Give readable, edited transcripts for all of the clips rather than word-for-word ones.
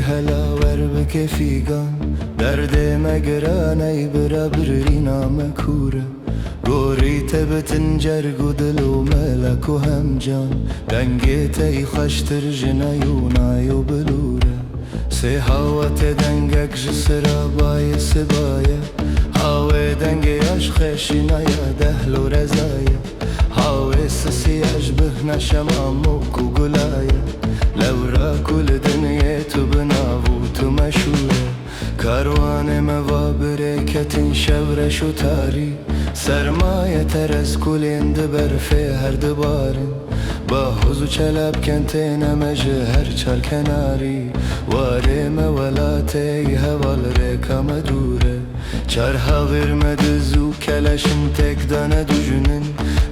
هلا وربك فيقان درد مقراني برابرينا مكورة قوريت بتنجر قدل وملك وهمجان دنقيتي خشتر جنايوناي وبلورة سي هاوت دنقك جسرا باي سبايا هاوي دنقي اشخيشنا يا دهل ورزايا هاوي سسي اشبهنا شماموك وقلايا لو را كل دنيتو بنابوتو مشهورة كاروان مبابركتن شورش و تاری سرمایه تر از کلین دبر فی هر دبارن با حوزو چلب کنتین مجه هر چال کناری واره مولاتی هوال ریکا مدوره چرها غیر مدزو کلشن تک دانه دو جنن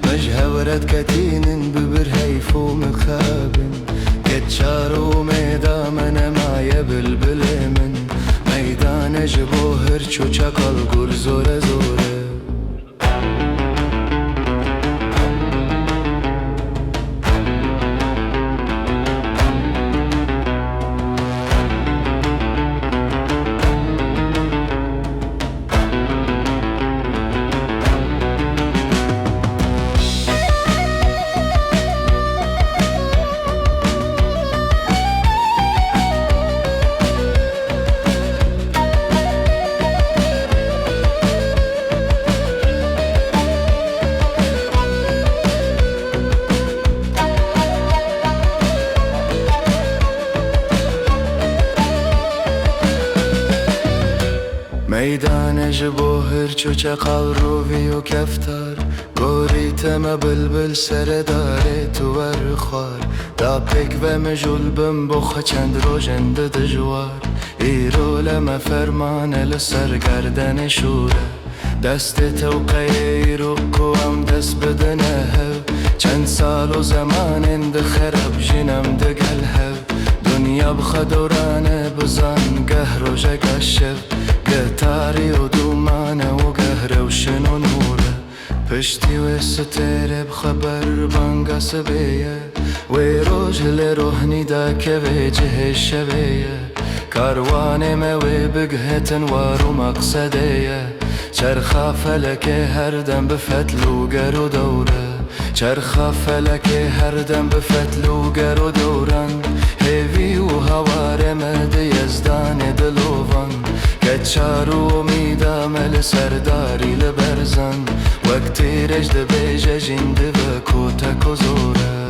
مجه ورد کتینن ببر حیفو مخابن كتشارو ميدا من معايا بلبل من ميدان جبوهر چو چکال گر زوره زوره ميدان جبوهر چو چقال روی و کفتار گوریت ما بلبل سرداره تو ورخوار دا پک و مجول بم بخ چند رو جند دجوار ایرو لما فرمان لسر گردن شوره دست توقعی رو کوام دست بدنه چند سال و زمان اند خراب جنم دگل هف دنیا بخدورانه بزن قهر و جگشف قتاري ودومانة وقهرة وشنو نورة پشتی و ستره بخبر بانگا سبیه ویروج لروحنی دا که وجه شبیه کاروان موی بگهتن وارو مقصدیه چرخا فلکه هر دم بفتل و گر و دوره چرخا فلکه هر دم بفتل و گر و دورن هیوی و هوار مده یزدان دلوان كتشارو ميدا مل سرداري لبرزن وقتي رجد بيجا جند بكوتا كوزورا